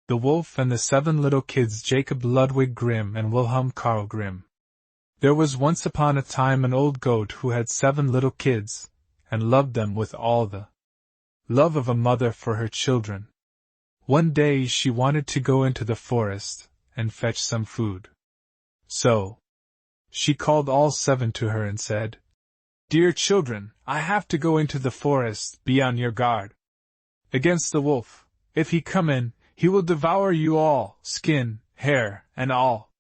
The Wolf and the 7 Little Kids, Jacob Ludwig Grimm and Wilhelm Karl Grimm. There was once upon a time an old goat who had 7 little kids, and loved them with all the love of a mother for her children. One day she wanted to go into the forest and fetch some food. So she called all 7 to her and said, "Dear children, I have to go into the forest. Be on your guard against the wolf. If he come in, he will devour you all, skin, hair, and all.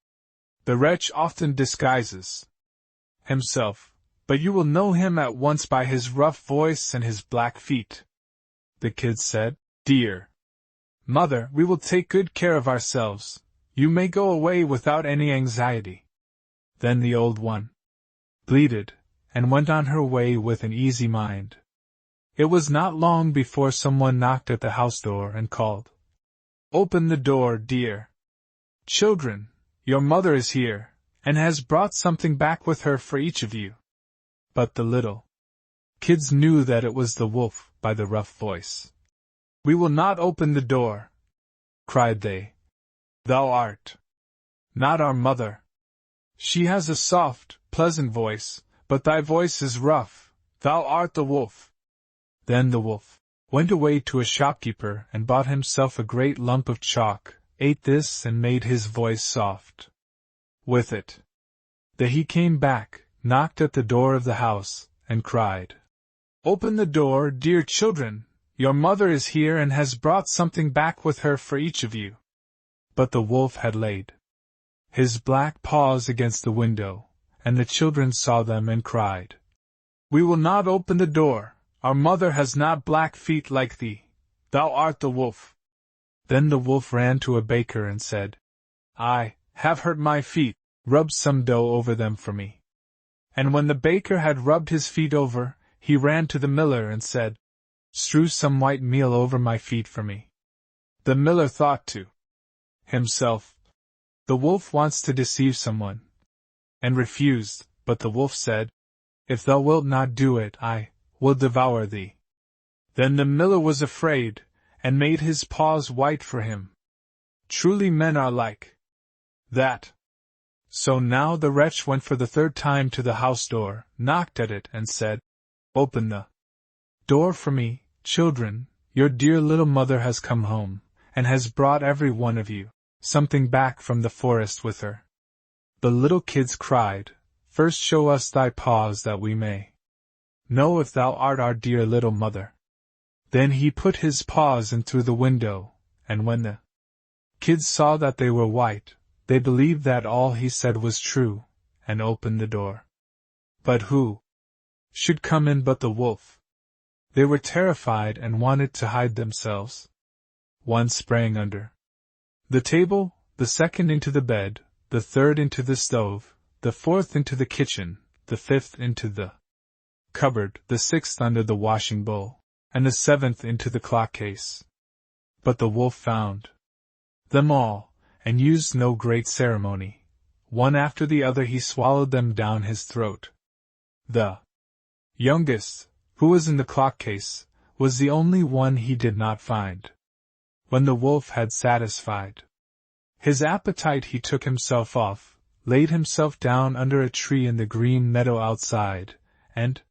The wretch often disguises himself, but you will know him at once by his rough voice and his black feet." The kids said, "Dear Mother, we will take good care of ourselves. You may go away without any anxiety." Then the old one bleated, and went on her way with an easy mind. It was not long before someone knocked at the house door and called, "Open the door, dear children. Your mother is here, and has brought something back with her for each of you." But the little kids knew that it was the wolf by the rough voice. "We will not open the door," cried they. "Thou art not our mother. She has a soft, pleasant voice, but thy voice is rough. Thou art the wolf." Then the wolf went away to a shopkeeper and bought himself a great lump of chalk, ate this and made his voice soft with it. Then he came back, knocked at the door of the house, and cried, "Open the door, dear children. Your mother is here and has brought something back with her for each of you." But the wolf had laid his black paws against the window, and the children saw them and cried, "We will not open the door. Our mother has not black feet like thee. Thou art the wolf." Then the wolf ran to a baker and said, "I have hurt my feet. Rub some dough over them for me." And when the baker had rubbed his feet over, he ran to the miller and said, "Strew some white meal over my feet for me." The miller thought to himself, "The wolf wants to deceive someone," and refused, but the wolf said, "If thou wilt not do it, I will devour thee." Then the miller was afraid, and made his paws white for him. Truly men are like that. So now the wretch went for the 3rd time to the house door, knocked at it, and said, "Open the door for me, children. Your dear little mother has come home, and has brought every one of you something back from the forest with her." The little kids cried, "First show us thy paws that we may know if thou art our dear little mother." Then he put his paws in through the window, and when the kids saw that they were white, they believed that all he said was true, and opened the door. But who should come in but the wolf? They were terrified and wanted to hide themselves. One sprang under the table, the 2nd into the bed, the 3rd into the stove, the 4th into the kitchen, the 5th into the cupboard, the 6th under the washing bowl, and the 7th into the clock case. But the wolf found them all, and used no great ceremony. One after the other he swallowed them down his throat. The youngest, who was in the clock case, was the only one he did not find. When the wolf had satisfied his appetite, he took himself off, laid himself down under a tree in the green meadow outside, and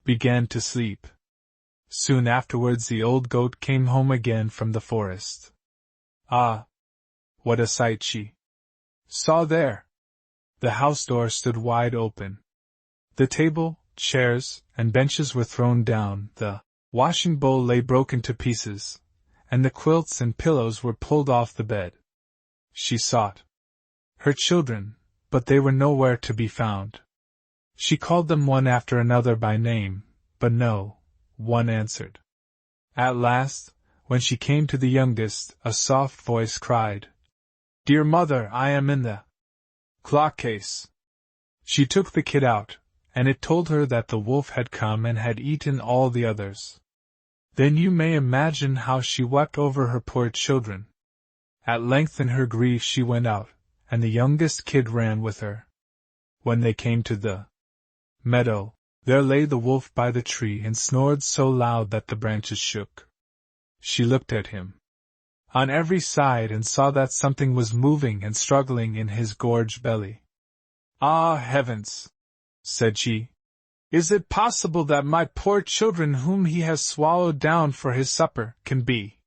began to sleep. Soon afterwards the old goat came home again from the forest. Ah! What a sight she saw there! The house door stood wide open. The table, chairs, and benches were thrown down, the washing bowl lay broken to pieces, and the quilts and pillows were pulled off the bed. She sought her children, but they were nowhere to be found. She called them one after another by name, but no one answered. At last, when she came to the youngest, a soft voice cried, "Dear mother, I am in the clock case." She took the kid out, and it told her that the wolf had come and had eaten all the others. Then you may imagine how she wept over her poor children. At length in her grief she went out, and the youngest kid ran with her. When they came to the meadow, there lay the wolf by the tree and snored so loud that the branches shook. She looked at him. on every side and saw that something was moving and struggling in his gorged belly. "Ah, heavens!" said she. "Is it possible that my poor children whom he has swallowed down for his supper can be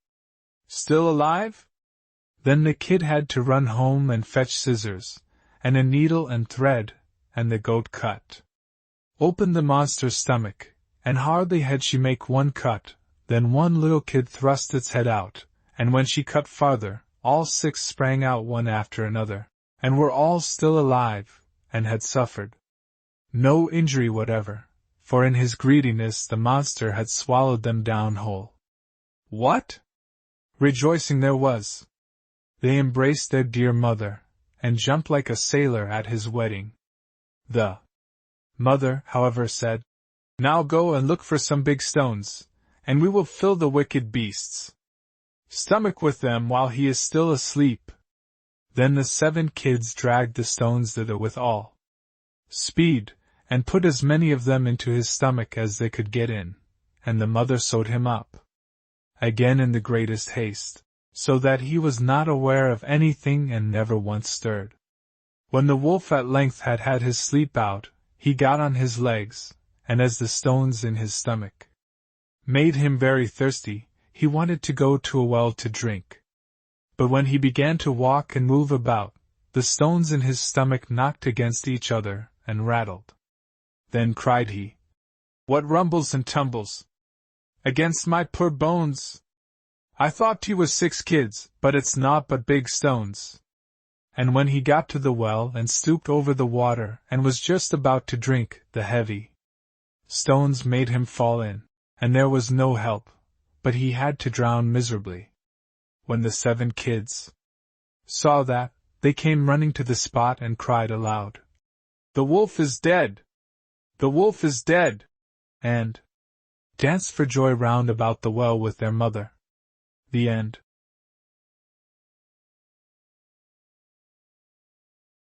still alive?" Then the kid had to run home and fetch scissors, and a needle and thread, and the goat cut opened the monster's stomach, and hardly had she make one cut, then one little kid thrust its head out, and when she cut farther, all 6 sprang out one after another, and were all still alive, and had suffered no injury whatever, for in his greediness the monster had swallowed them down whole. What rejoicing there was! They embraced their dear mother, and jumped like a sailor at his wedding. The mother, however, said, "Now go and look for some big stones, and we will fill the wicked beast's stomach with them while he is still asleep." Then the 7 kids dragged the stones thither with all speed, and put as many of them into his stomach as they could get in, and the mother sewed him up again in the greatest haste, so that he was not aware of anything and never once stirred. When the wolf at length had had his sleep out, he got on his legs, and as the stones in his stomach made him very thirsty, he wanted to go to a well to drink. But when he began to walk and move about, the stones in his stomach knocked against each other, and rattled. Then cried he, "What rumbles and tumbles against my poor bones? I thought he was 6 kids, but it's naught but big stones." And when he got to the well and stooped over the water and was just about to drink, the heavy stones made him fall in, and there was no help, but he had to drown miserably. When the 7 kids saw that, they came running to the spot and cried aloud, "The wolf is dead! The wolf is dead!" and danced for joy round about the well with their mother. The end.